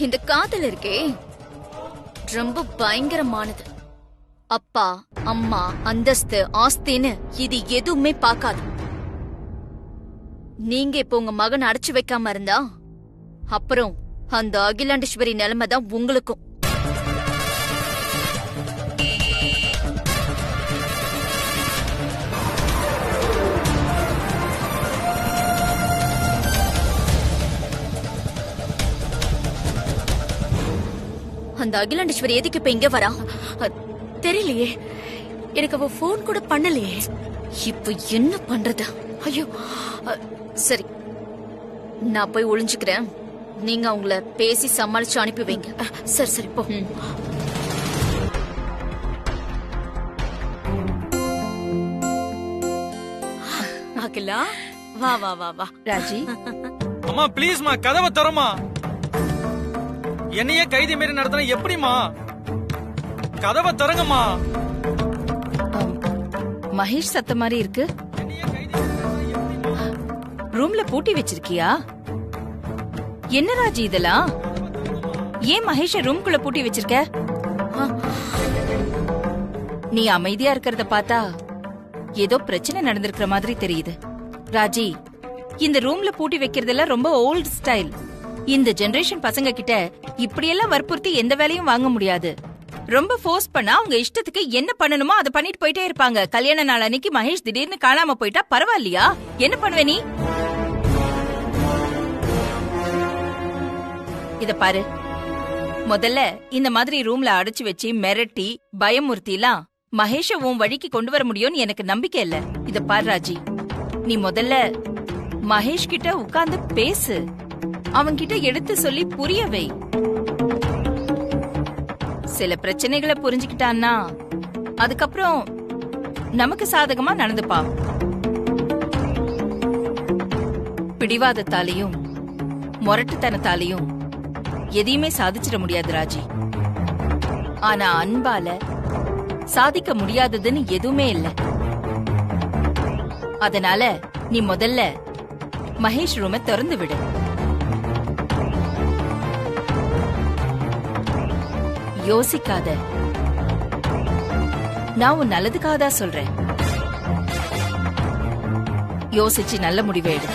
இந்த காதல் இருக்கே ரொம்ப பயங்கரமானது. அப்பா அம்மா அந்தஸ்து ஆஸ்தின்னு இது எதுவுமே பார்க்காது. நீங்க இப்ப உங்க மகன் அடைச்சு வைக்காம இருந்தா அப்புறம் அந்த அகிலாண்டேஸ்வரி நிலைமை தான் உங்களுக்கும். அந்த அகிலாண்டேஸ்வரி எதுக்கு இப்ப இங்க வரா தெரியலையே. எனக்கு அவ போன் கூட பண்ணலையே. இப்ப என்ன பண்றது? ஐயோ, சரி நான் போய் ஒளிஞ்சுக்கிறேன். நீங்க அவங்கள பேசி சமாளிச்சு அனுப்பி வைங்க. சரி சரி போ. அகிலா வா வா வா வா. ராஜி அம்மா ப்ளீஸ்மா கதவை திறமா. என்னையே கைதி மாரி நடத்தினா எப்படிமா? கதவை திறங்கம்மா. மகேஷ் சத்த மாதிரி இருக்கு. ரூம்ல பூட்டி வச்சிருக்கியா? என்ன ராஜி இதெல்லாம்? ஏன் மகேஷ ரூம்குள்ள பூட்டி வச்சிருக்க? நீ அமைதியா இருக்கிறத பார்த்தா ஏதோ பிரச்சனை நடந்திருக்கிற மாதிரி தெரியுது. ராஜி, இந்த ரூம்ல பூட்டி வைக்கிறதெல்லாம் ரொம்ப ஓல்ட் ஸ்டைல். இந்த ஜெனரேஷன் பசங்க கிட்ட இப்படியெல்லாம் வற்புறுத்தி எந்த வேலையும் வாங்க முடியாது. ரொம்ப ஃபோர்ஸ் பண்ணா அவங்க இஷ்டத்துக்கு என்ன பண்ணணுமோ அதை பண்ணிட்டு போயிட்டே இருப்பாங்க. கல்யாண நாள் அன்னைக்கு மகேஷ் திடீர்னு காணாம போயிட்டா பரவாயில்லையா? என்ன பண்ணுவ நீ? இத பாரு, முதல்ல இந்த மாதிரி ரூம்ல அடைச்சு வச்சு மிரட்டி பயமுறுத்திலாம் மகேஷ உன் வழிக்கு கொண்டு வர முடியும்னு எனக்கு நம்பிக்கை இல்ல. இத பாரு ராஜி, நீ முதல்ல மகேஷ் கிட்ட உட்கார்ந்து பேசு. அவன்கிட்ட எடுத்து சொல்லி புரிய வை. சில பிரச்சனைகளை புரிஞ்சுக்கிட்டான்னா அதுக்கப்புறம் நமக்கு சாதகமா நடந்துப்பா. பிடிவாதத்தாலையும் முரட்டுத்தனத்தாலையும் எதையுமே சாதிச்சிட முடியாது ராஜி. ஆனா அன்பால சாதிக்க முடியாததுன்னு எதுவுமே இல்ல. அதனால நீ முதல்ல மகேஷ் ரூமை திறந்து விடு. யோசிக்காத, நான் உன் நல்லதுக்காக தான் சொல்றேன். யோசிச்சு நல்ல முடிவை எடு.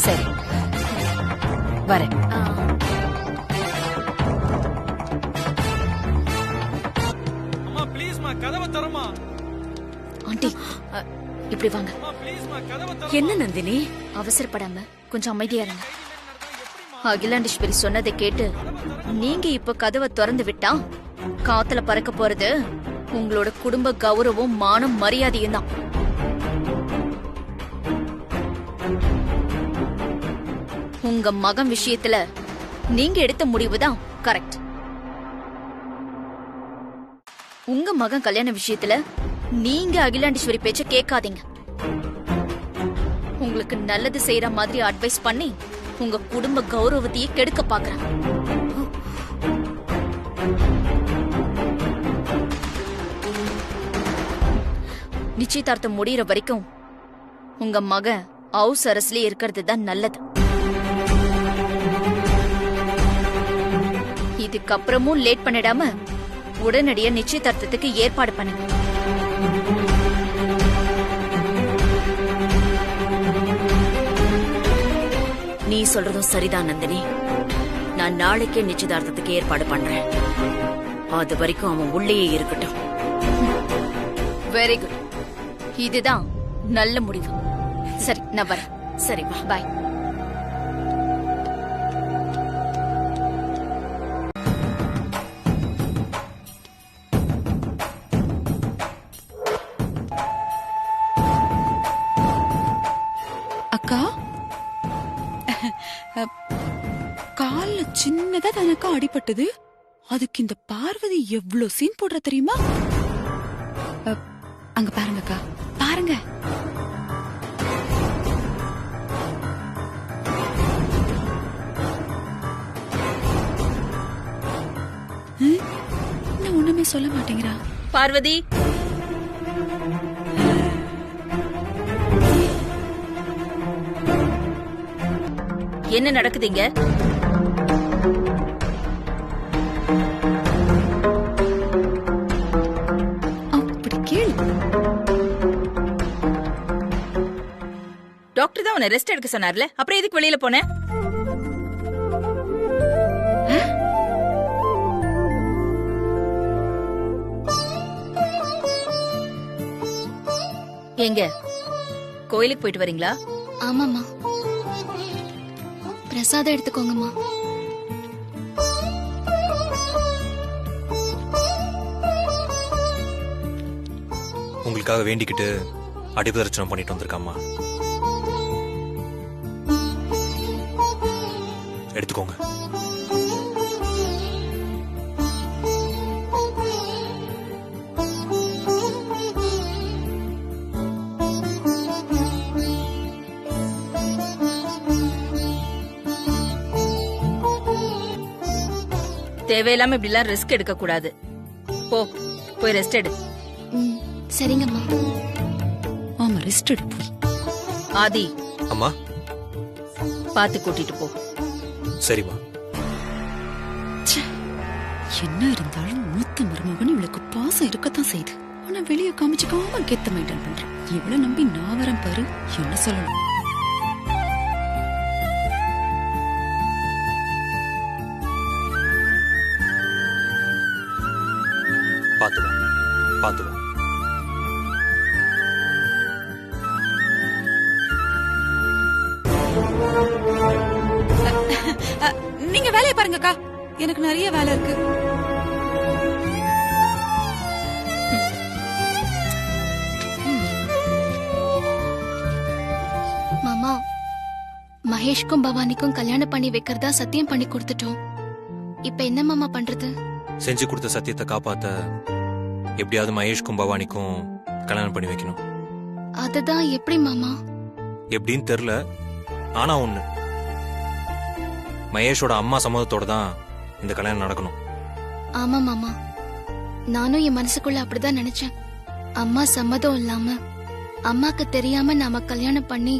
சரி, வரேன். அம்மா ப்ளீஸ்மா கதவை தரமா. ஆண்டி இப்படி வாங்க. அம்மா ப்ளீஸ்மா கதவை தர. என்ன நந்தினி? அவசரப்படாம கொஞ்சம் அமைதியா இருங்க. அகிலாண்டேஸ்வரி சொன்னதை கேட்டு நீங்க இப்ப கதவை திறந்து விட்டா காத்துல பறக்க போறது உங்களோட குடும்ப கௌரவம், மானம், மரியாதையும் தான். உங்க மகன் விஷயத்துல நீங்க எடுத்த முடிவுதான் கரெக்ட். உங்க மகன் கல்யாண விஷயத்துல நீங்க அகிலாண்டேஸ்வரி பேச்ச கேட்காதீங்க. உங்களுக்கு நல்லது செய்யற மாதிரி அட்வைஸ் பண்ணி உங்க குடும்ப கௌரவத்தையே கெடுக்க பாக்குறேன். நிச்சயதார்த்தம் முடியற வரைக்கும் உங்க மகன் ஹவுஸ் அரஸ்லயே இருக்கிறது தான் நல்லது. இதுக்கப்புறமும் லேட் பண்ணிடாம உடனடியா நிச்சயதார்த்தத்துக்கு ஏற்பாடு பண்ணுங்க. நீ சொல்றதும் சரிதான் நந்தினி. நான் நாளைக்கே நிச்சயதார்த்தத்துக்கு ஏற்பாடு பண்றேன். அது வரைக்கும் அவன் உள்ளேயே இருக்கட்டும். Very good. இதுதான் நல்ல முடிவு. சரி, நான் வரேன். சரி, வா. பாய். அக்கா, கால்ல சின்னதா தனக்கா அடிபட்டது. அதுக்கு இந்த பார்வதி எவ்வளவு சீன் போடுற தெரியுமா? அங்க பாருங்கக்கா, பாருங்க. இன்னும் ஒண்ணுமே சொல்ல மாட்டேங்கிறா. பார்வதி, என்ன நடக்குதுங்க? அப்படி கேளு. டாக்டர் தான் உன்னை ரெஸ்ட் எடுக்க சொன்னார்ல, அப்புறம் எதுக்கு வெளியில போன? எங்க கோயிலுக்கு போயிட்டு வரீங்களா? ஆமாம்மா. பிரசாதம் எடுத்துக்கோங்கம்மா. உங்களுக்காக வேண்டிக்கிட்டு அடிபதர்ச்சனம் பண்ணிட்டு வந்திருக்காம்மா. எடுத்துக்கோங்க. தேவையில்லாம இப்படி எல்லாம் ரிஸ்க் எடுக்க கூடாது. போய் ரெஸ்ட் எடு. சரிங்கம்மா. ஆமா, ரெஸ்ட் எடு. ஆதி, அம்மா பாத்து கூட்டிட்டு போ. சரிம்மா. என்ன இருந்தாலும் மூத்த மருமகன் இவளுக்கு பாசம் இருக்கத்தான் செய்யுது. ஆனா வெளியே காமிச்சுக்காம கெத்த மெயின்டைன் பண்றான். இவளை நம்பி நான் வரேன் பாரு. என்ன சொல்லணும்? பாத்து வா. நீங்க வேலையை பாருங்கக்கா, எனக்கு நிறைய வேலை இருக்கு. மாமா, மகேஷ்க்கும் பவானிக்கும் கல்யாணம் பண்ணி வைக்கிறதா சத்தியம் பண்ணி கொடுத்துட்டோம். இப்ப என்ன மாமா பண்றது? செஞ்சு கொடுத்த சத்தியத்தை காப்பாத்த எப்படியாவது மகேஷ்க்கும் பவானிக்கும் கல்யாணம் பண்ணி வைக்கணும். அதுதான் எப்படி மாமா? எப்படின்னு தெரியல. ஆனா ஒண்ணு, மகேஷோட அம்மா சம்மதத்தோட தான் இந்த கல்யாணம் நடக்கணும். ஆமா மாமா, நானும் என் மனசுக்குள்ள அப்படிதான் நினைச்சேன். அம்மா சம்மதம் இல்லாம, அம்மாக்கு தெரியாம நாம கல்யாணம் பண்ணி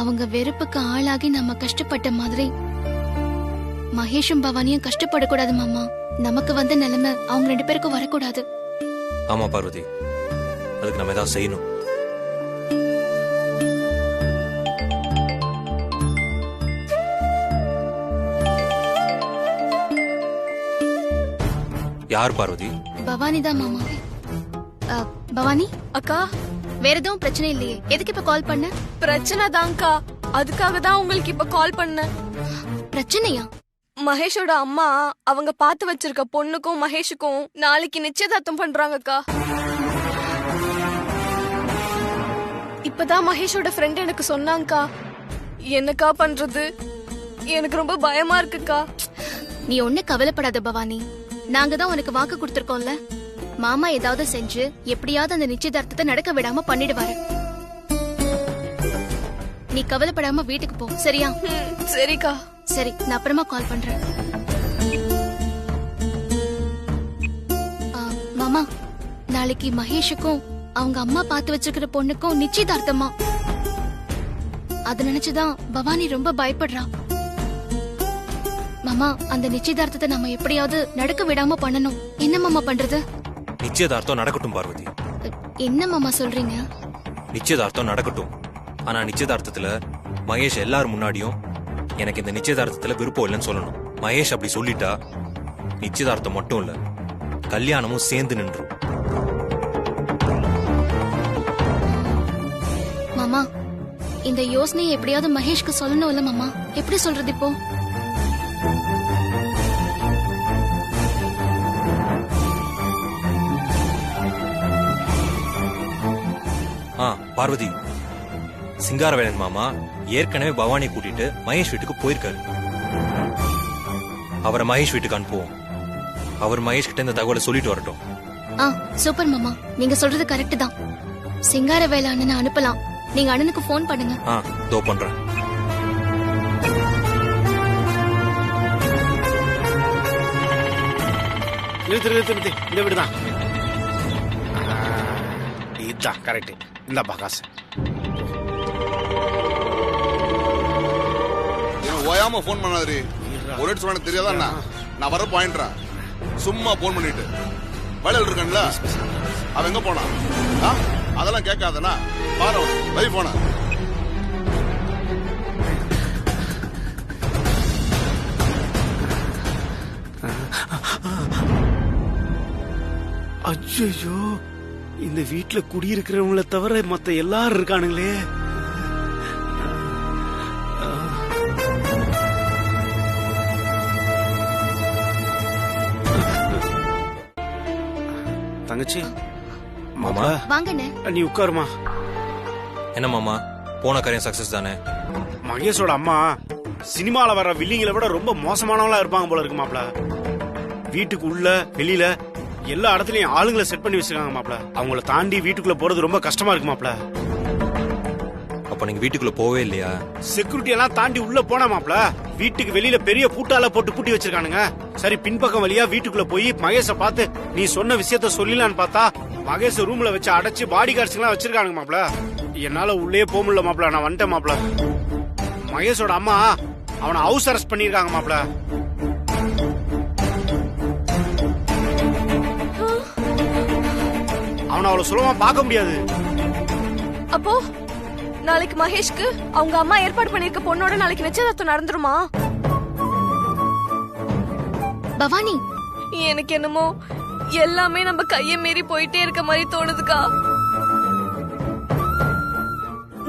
அவங்க வெறுப்புக்கு ஆளாகி நாம கஷ்டப்பட்ட மாதிரி மகேஷும் பவானியும் கஷ்டப்படக்கூடாது மாமா. நமக்கு வந்த நிலைமை அவங்க 2 பேருக்கும் வரக்கூடாது. ஆமா பார்வதி, அதுக்கு நம்ம ஏதாவது செய்யணும். யார் பார்வதி? பவானி தான் மாமா. பவானி அக்கா, வேற எதுவும் பிரச்சனை இல்லையே? எதுக்கு இப்ப கால் பண்ண? பிரச்சனை தான்க்கா, அதுக்காக தான் உங்களுக்கு இப்ப கால் பண்ணேன். பிரச்சனையா? மகேஷோட அம்மா அவங்க பார்த்து வச்சிருக்க பொண்ணுக்கும் மகேஷுக்கும் நாளைக்கு நிச்சயதார்த்தம் பண்றாங்கக்கா. இப்பதான் மகேஷோட ஃப்ரெண்ட் எனக்கு சொன்னாங்கக்கா. என்னக்கா பண்றது? எனக்கு ரொம்ப பயமா இருக்குக்கா. நீ ஒண்ணு கவலைப்படாத பவானி, நாங்க தான் உனக்கு வாக்கு கொடுத்திருக்கோம்ல. மாமா ஏதாவது செஞ்சு எப்படியாவது அந்த நிச்சயதார்த்தத்தை நடக்க விடாம பண்ணிடுவாரு. நீ கவலைப்படாம வீட்டுக்கு போ, சரியா? சரிக்கா. சரி, நான் அப்புறமா கால் பண்றேன். மாமா, நாளைக்கு மகேஷுக்கும் அவங்க அம்மா பார்த்து வச்சிருக்கிற பொண்ணுக்கும் நிச்சயதார்த்தமா. அது நினைச்சுதான் பவானி ரொம்ப பயப்படுறா. மாமா, அந்த நிச்சயதார்த்தத்தை நம்ம எப்படியாவது நடக்க விடாம பண்ணணும். என்ன மாமா பண்றது? நிச்சயதார்த்தம் நடக்கட்டும் பார்வதி. என்ன மாமா சொல்றீங்க? நிச்சயதார்த்தம் நடக்கட்டும். ஆனா நிச்சயதார்த்தத்துல மகேஷ் எல்லாரும் முன்னாடியும் எனக்கு இந்த நிச்சயதார்த்தத்துல விருப்பம் இல்லைன்னு சொல்லணும். மகேஷ் அப்படி சொல்லிட்டா நிச்சயதார்த்தம் மட்டும் இல்ல, கல்யாணமும் சேர்ந்து நின்றும். மாமா, இந்த யோசனையை எப்படியாவது மகேஷ்க்கு சொல்லணும்ல மாமா. எப்படி சொல்றது இப்போ? பார்வதி, சிங்காரவேலன் மாமா ஏற்கனவே பவானி கூட்டிட்டு மகேஷ் வீட்டுக்கு போயிருக்காரு. அவரை மகேஷ் வீட்டுக்கு அனுப்புவோம். அவர் மகேஷ் கிட்ட இந்த தகவலை சொல்லிட்டு வரட்டும். சூப்பர் மாமா, நீங்க சொல்றது கரெக்ட் தான். சிங்காரவேல அண்ணனை அனுப்பலாம். நீங்க அண்ணனுக்கு போன் பண்ணுங்க. தோ பண்றேன். நிறுத்து, இந்த வீடுதான். இதுதான் கரெக்ட். இந்த பகாசு ஓயாம போன் பண்ணாரு. ஒரு சொன்ன தெரியாதா? நான் வர பாயிண்ட்ரா. சும்மா போன் பண்ணிட்டு வேலையில் இருக்கேன்ல. அவன் எங்க போனா? அதெல்லாம் கேட்காதனா பாரு. வை போன. அச்சோ, இந்த வீட்டுல குடியிருக்கிறவங்கள தவிர மத்த எல்லாரும் இருக்கானுங்களே. தங்கச்சி, மாமா வாங்கண்ணே. நீ உட்காருமா. என்ன மாமா, போன காரியம் சக்சஸ் தானே? மகேஷோட அம்மா சினிமால வர வில்லிங்களை விட ரொம்ப மோசமானவங்களா இருப்பாங்க போல இருக்கு மாப்ள. வீட்டுக்கு உள்ள வெளியில எல்லா இடத்துலயும் ஆளுங்களை செட் பண்ணி வச்சிருக்காங்க மாப்ள. அவங்கள தாண்டி வீட்டுக்குள்ள போறது ரொம்ப கஷ்டமா இருக்கு மாப்ள. அப்ப நீங்க வீட்டுக்குள்ள போவே இல்லையா? செக்யூரிட்டி எல்லாம் தாண்டி உள்ள போனா மாப்ள. வீட்டுக்கு வெளியில பெரிய பூட்டால போட்டு பூட்டி வச்சிருக்கானுங்க. சரி, பின்பக்கம் வழியா வீட்டுக்குள்ள போய் மகேஷ பார்த்து நீ சொன்ன விஷயத்த சொல்லலான்னு பார்த்தா மகேஷ ரூம்ல வச்சு அடைச்சு பாடி கார்ட்ஸ் எல்லாம் வச்சிருக்கானுங்க மாப்ள. என்னால உள்ளே போக முடியல மாப்ள. நான் வந்துட்டேன் மாப்ள. மகேஷோட அம்மா அவனை ஹவுஸ் அரெஸ்ட் பண்ணிருக்காங்க மாப்ள. அவனை அவ்வளவு சுலபமா பார்க்க முடியாது. அப்போ நாளைக்கு மகேஷ்க்கு அவங்க அம்மா ஏற்பாடு பண்ணிருக்க பொண்ணோட நாளைக்கு நிச்சயதார்த்தம் நடந்துருமா? பவானி, எனக்கு என்னமோ எல்லாமே நம்ம கையை மீறி போயிட்டே இருக்க மாதிரி தோணுதுக்கா.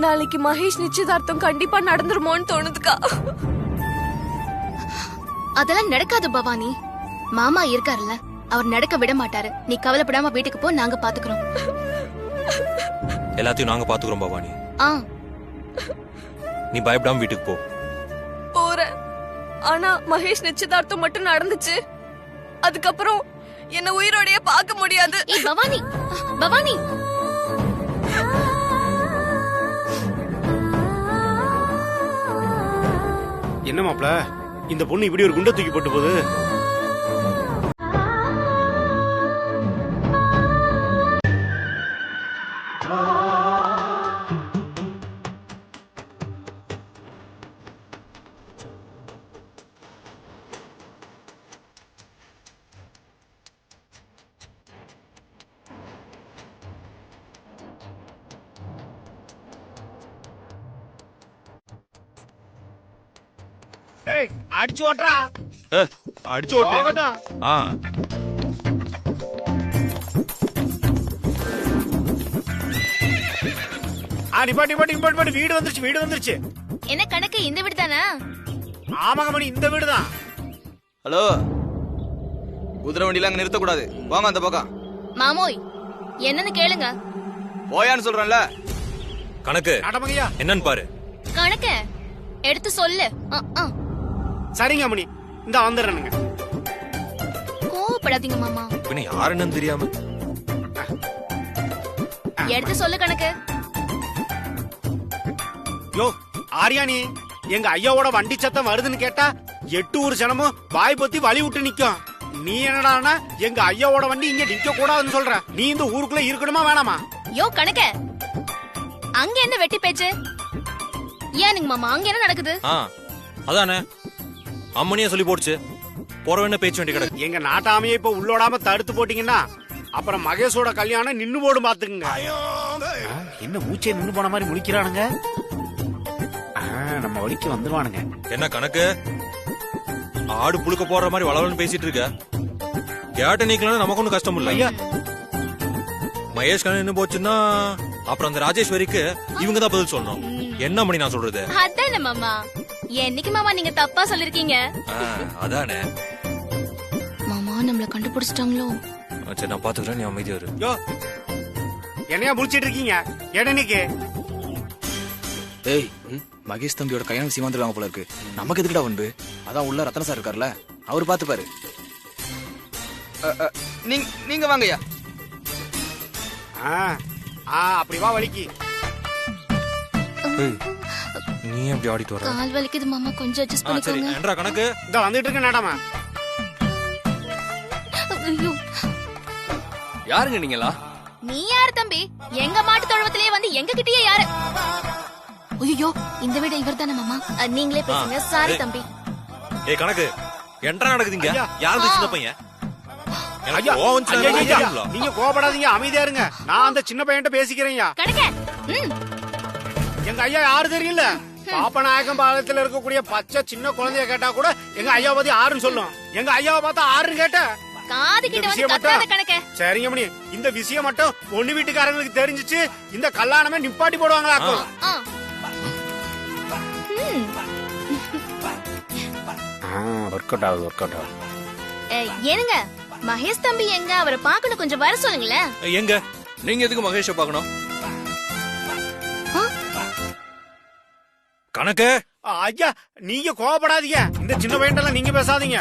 நாளைக்கு மகேஷ் நிச்சயதார்த்தம் கண்டிப்பா நடந்துருமோன்னு தோணுதுக்கா. அதெல்லாம் நடக்காது பவானி. மாமா இருக்காருல்ல, அவர் நடக்க விட மாட்டாரு. நீ கவலைப்படாம வீட்டுக்கு போ, நாங்க பாத்துக்கிறோம். எல்லாத்தையும் நாங்க பாத்துக்கிறோம் பவானி. நீ பயப்படாம வீட்டுக்கு போ. போறேன். ஆனா மகேஷ் நிச்சயதார்த்தம் மட்டும் நடந்துச்சு, அதுக்கப்புறம் என்ன உயிரோடைய பார்க்க முடியாது. பவானி, பவானி, என்ன மாப்ள, இந்த பொண்ணு இப்படி ஒரு குண்டை தூக்கி போட்டு போகுது. அடிச்சு ஓட்டுறா. அடிச்சு ஓட்டு. போகட்டும். ஆ நிப்பாட்டி வீடு வந்துருச்சு. என்ன கணக்கு இந்த வீடு தானா? ஆமாங்க மணி, இந்த வீடு தான். ஹலோ, குதிரை வண்டியில அங்க நிறுத்தக்கூடாது. வாங்க அந்த பக்கம். மாமோய் என்னன்னு கேளுங்க. போயான்னு சொல்றேன்ல. கணக்கு நடமங்கய்யா. என்னன்னு பாரு. கணக்கு எடுத்து சொல்லு. சரிங்க மணி, இந்த வந்துடுறேனுங்க. கோவப்படாதீங்க மாமா. பின்ன யாருன்னு தெரியாம எடுத்து சொல்லு கணக்கு. யோ ஆரியானி, எங்க ஐயாவோட வண்டி சத்தம் வருதுன்னு கேட்டா 8 ஊர் ஜனமும் வாய் பொத்தி வழி விட்டு நிக்கும். நீ என்னடானா எங்க ஐயாவோட வண்டி இங்க நிக்க கூடாதுன்னு சொல்ற. நீ இந்த ஊருக்குள்ள இருக்கணுமா வேணாமா? யோ கணக்க, அங்க என்ன வெட்டி பேச்சு? ஏனுங்க மாமா, அங்க என்ன நடக்குது? அதானே அம்மனியா சொல்லி போடுச்சு. போற என்ன பேச்சு வேண்டி கிடக்கு. எங்க நாட்டாமையை இப்ப உள்ளோடாம தடுத்து போட்டீங்கன்னா அப்புறம் மகேஷோட கல்யாணம் நின்னு போடும் பாத்துக்குங்க. என்ன மூச்சை நின்னு போன மாதிரி முழிக்கிறானுங்க. நம்ம வழிக்கு வந்துருவானுங்க. என்ன கணக்கு, ஆடு புழுக்க போடுற மாதிரி வளவலன்னு பேசிட்டு இருக்க. கேட்ட நீக்கலாம் நமக்கு ஒன்னும் கஷ்டம் இல்ல. மகேஷ் கண்ணு என்ன போச்சுன்னா அப்புறம் அந்த ராஜேஸ்வரிக்கு இவங்க தான் பதில் சொல்லணும். என்ன மணி நான் சொல்றது? அதானே மாமா. என்னைக்கு மாமா நீங்க தப்பா சொல்லிருக்கீங்க? அதானே மாமா நம்மள கண்டுபிடிச்சிட்டாங்களோ. சரி நான் பாத்துக்கிறேன், நீ அமைதியா இரு. யோ என்னையா முடிச்சிட்டு இருக்கீங்க? எடனிக்கு ஏய், மகேஷ் தம்பியோட கல்யாணம் சீமாந்துருவாங்க போல இருக்கு. நமக்கு எதுக்குடா வந்து? அதான் உள்ள ரத்தன சார் இருக்கார்ல, அவரு பாத்துப்பாரு. நீங்க வாங்கய்யா. அப்படி வா வலிக்கு. நீ எப்படி ஆடிட்டு வர? கால் வலிக்குது மாமா, கொஞ்சம் அட்ஜஸ்ட் பண்ணிக்கோங்க. என்றா கணக்கு இந்த வந்துட்டு இருக்க நாடாமா. ஐயோ, யாருங்க நீங்களா? நீ யாரு தம்பி? எங்க மாட்டு தொழுவத்திலேயே வந்து எங்க கிட்டயே யாரு? ஐயோ, இந்த வீடு இவர் தானே மாமா. நீங்களே பேசுங்க. சாரி தம்பி. ஏ கணக்கு, என்றா நடக்குதுங்க? யாரு சின்ன பையன்? நீங்க கோபப்படாதீங்க, அமைதியா இருங்க. நான் அந்த சின்ன பையன்ட்ட பேசிக்கிறேன். கணக்கு, எங்க ஐயா யாரு தெரியல. பாப்பநாயகம் பாலத்துல இருக்கக்கூடிய பச்சை சின்ன குழந்தைய கேட்டா கூட எங்க ஐயா பத்தி ஆறுன்னு சொல்லும். எங்க ஐயாவை பார்த்தா ஆறுன்னு கேட்ட காது கிட்ட வந்து கத்தாத கணக்கு. சரிங்க மணி, இந்த விஷயம் மட்டும் பொண்ணு வீட்டுக்காரங்களுக்கு தெரிஞ்சிச்சு இந்த கல்யாணமே நிப்பாட்டி போடுவாங்களா? ஏனுங்க, மகேஷ் தம்பி எங்க? அவரை பாக்கணும், கொஞ்சம் வர சொல்லுங்களேன். எங்க? நீங்க எதுக்கு மகேஷ பாக்கணும்? கணக்கு ஐயா நீங்க கோவப்படாதீங்க. இந்த சின்ன பையன்டெல்லாம் நீங்க பேசாதீங்க.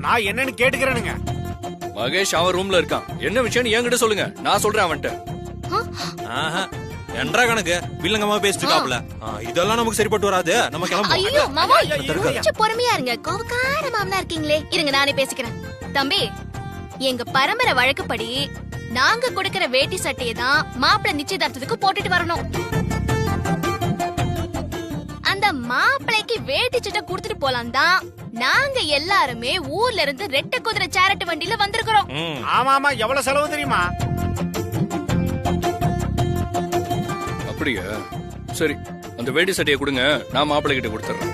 நான் என்னன்னு கேட்டுக்கிறேனுங்க. மகேஷ் அவன் ரூம்ல இருக்கான். என்ன விஷயம் என்கிட்ட சொல்லுங்க, நான் சொல்றேன் அவன்கிட்ட. என்றா கணக்கு வில்லங்கமா பேசிட்டு இருக்காப்ல. இதெல்லாம் நமக்கு சரிப்பட்டு வராது. நம்ம கிளம்புவோம். ஐயோ மாமா, கொஞ்சம் பொறுமையா இருங்க. கோவக்கார மாமனா இருக்கீங்களே. இருங்க நானே பேசிக்கிறேன். தம்பி, எங்க பரம்பரை வழக்கப்படி நாங்க கொடுக்கிற வேட்டி சட்டையை தான் மாப்பிள்ளை நிச்சயதார்த்தத்துக்கு போட்டுட்டு வரணும். அந்த மாப்பிள்ளைக்கு வேட்டி சட்டை கொடுத்துட்டு போலாம் தான் நாங்க எல்லாருமே ஊர்ல இருந்து ரெட்டை குதிரை சேரட்டு வண்டியில வந்திருக்கிறோம். ஆமா ஆமா, எவ்வளவு செலவு தெரியுமா? அப்படியா? சரி, அந்த வேட்டி சட்டையை கொடுங்க, நான் மாப்பிள்ளை கிட்ட கொடுத்துறேன்.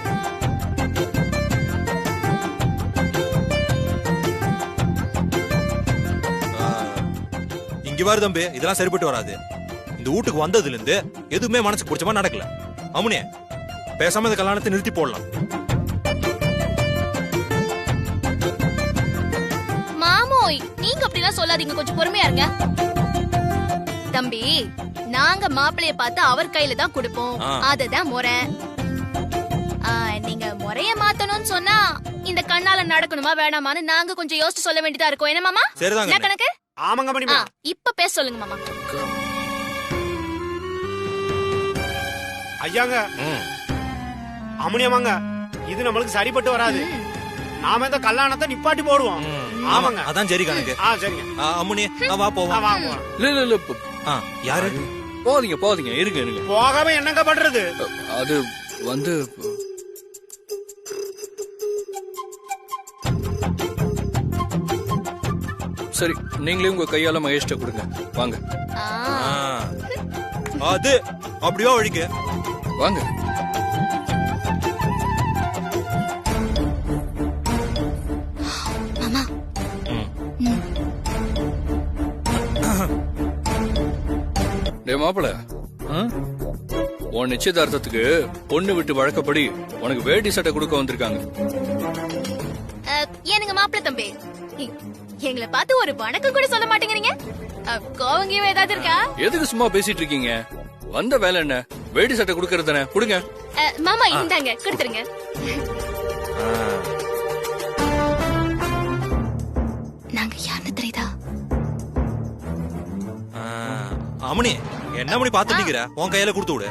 இங்க வாரு தம்பி, இதெல்லாம் சரிப்பட்டு வராது. இந்த வீட்டுக்கு வந்ததுல இருந்து எதுவுமே மனசுக்கு பிடிச்ச மாதிரி நடக்கல. அம்முனே, பேசாம இந்த கல்யாணத்தை நிறுத்தி போடலாம். மாமோய், நீங்க அப்படிலாம் சொல்லாதீங்க, கொஞ்சம் பொறுமையா இருங்க. தம்பி, நாங்க மாப்பிள்ளைய பார்த்து அவர் கையில தான் கொடுப்போம். அதுதான் முறை. நீங்க முறைய மாத்தணும்னு சொன்னா இந்த கண்ணால நடக்கணுமா வேணாமான்னு நாங்க கொஞ்சம் யோசிச்சு சொல்ல வேண்டியதா இருக்கும். என்ன மாமா? என்ன கணக்கு? ஆமாங்க மணி. இப்ப பேச சொல்லுங்க மாமா. ஐயாங்க, அமுனியமாங்க, இது நம்மளுக்கு சரிப்பட்டு வராது. நாம இந்த கல்யாணத்தை நிப்பாட்டி போடுவோம். ஆமாங்க, அதான் சரி கணக்கு. சரிங்க. அம்முனி, வா போவோம். இல்ல யாரு? போதீங்க, இருங்க. போகாம என்னங்க பண்றது? அது வந்து சரி, நீங்களே உங்க கையால மகேஷ்ட கொடுங்க. வாங்க. அது அப்படியே ஒழிக்க வாங்க. டே மாப்பிள உன் நிச்சயதார்த்தத்துக்கு பொண்ணு விட்டு வழக்கப்படி உனக்கு வேட்டி சட்டை கொடுக்க வந்திருக்காங்க. ஏனுங்க மாப்பிள்ள தம்பி, எங்களை பார்த்து ஒரு வணக்கம் கூட சொல்ல மாட்டேங்கிறீங்க. கோவங்கியும் ஏதாவது இருக்கா? எதுக்கு சும்மா பேசிட்டு இருக்கீங்க? வந்த வேலை என்ன? வேட்டி சட்டை கொடுக்கறது தானே, கொடுங்க. மாமா இந்தாங்க, கொடுத்துருங்க. நாங்க யாருன்னு தெரியுதா? அம்மணி என்ன மணி பாத்து நிக்கிற? உன் கையில கொடுத்து விடு.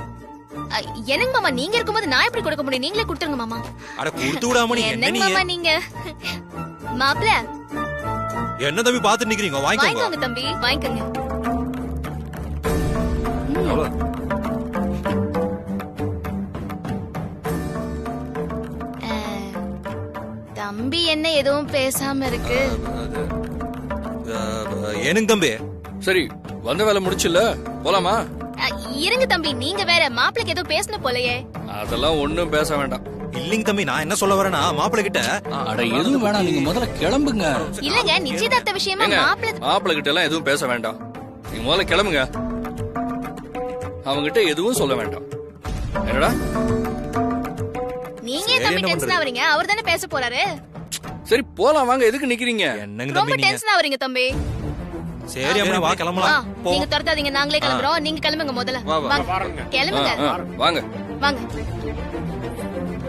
என்னங்க மாமா, நீங்க இருக்கும்போது நான் எப்படி கொடுக்க முடியும்? நீங்களே கொடுத்துருங்க மாமா. அட கொடுத்து விடு அம்மணி. என்னங்க மாமா நீங்க? மாப்பிள்ள என்ன தம்பி பாத்து நிக்கிறீங்க? வாங்கிக்கோங்க தம்பி, வாங்கிக்கோங்க. தம்பி என்ன எதுவும் பேசாம இருக்கு? ஏனுங்க தம்பி? சரி, வந்த வேலை முடிச்சுல போலாமா? இருங்க தம்பி, நீங்க வேற மாப்பிளைக்கு ஏதோ பேசணும் போலயே. அதெல்லாம் ஒண்ணும் பேச வேண்டாம். இல்லைங்க தம்பி, நான் என்ன சொல்ல வரேன்னா மாப்பிள்ளை கிட்ட அட எதுவும் வேணாம், நீங்க முதல்ல கிளம்புங்க. இல்லங்க, நிச்சயதார்த்த விஷயமா மாப்பிள்ளை கிட்ட எல்லாம் எதுவும் பேச வேண்டாம். நீங்க முதல்ல கிளம்புங்க. அவங்கிட்ட எதுவும் சொல்ல வேண்டாம். என்னடா நீங்க தம்பி டென்ஷன் ஆவறீங்க? அவர் தானே பேச போறாரு. சரி போலாம் வாங்க, எதுக்கு நிக்கிறீங்க? என்னங்க ரொம்ப தம்பி டென்ஷன் ஆவறீங்க தம்பி. சரி அம்மணி வா கிளம்பலாம். நீங்க துரத்தாதீங்க, நாங்களே கிளம்புறோம். நீங்க கிளம்புங்க முதல்ல. வாங்க கிளம்புங்க. வாங்க வாங்க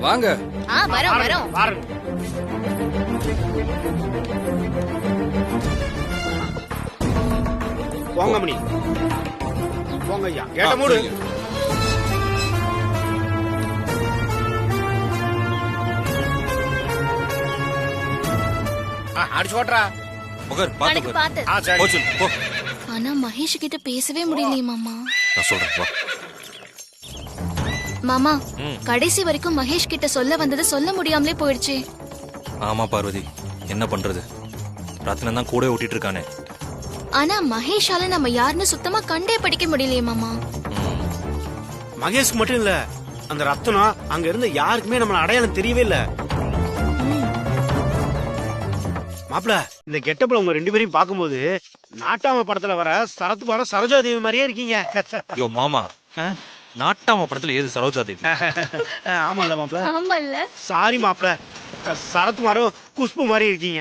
வாங்க. வரோம் வரோம். போங்க மணி, போங்க ஐயா, கேட்ட மூடு. அடிச்சு ஓட்டுறா. முகர் பாத்து பாத்து. போ சொல்லு போ. ஆனா மகேஷ் கிட்ட பேசவே முடியலையே மாமா. நான் சொல்றேன் வா. மாமா, கடைசி வரைக்கும் மகேஷ் கிட்ட சொல்ல வந்தது சொல்ல முடியாமலே போயிடுச்சு. ஆமா பார்வதி, என்ன பண்றது? ரத்னம் தான் கூட ஓட்டிட்டு இருக்கானே. ஆனா மகேஷால நம்ம யாருன்னு சுத்தமா கண்டே படிக்க முடியலையே மாமா. மகேஷ்க்கு மட்டும் இல்ல, அந்த ரத்னம் அங்க இருந்த யாருக்குமே நம்மள அடையாளம் தெரியவே இல்ல. மாப்பிள, இந்த கெட்டப்ல உங்க ரெண்டு பேரையும் பாக்கும்போது நாட்டாம படத்துல வர சரத்குமார சரோஜா தேவி மாதிரியே இருக்கீங்க. யோ மாமா, நாட்டாம படத்துல ஏது சரோஜா தேவி? ஆமால மாப்பிள. ஆமால. சாரி மாப்பிள, சரத்குமாரும் குஷ்பு மாதிரி இருக்கீங்க.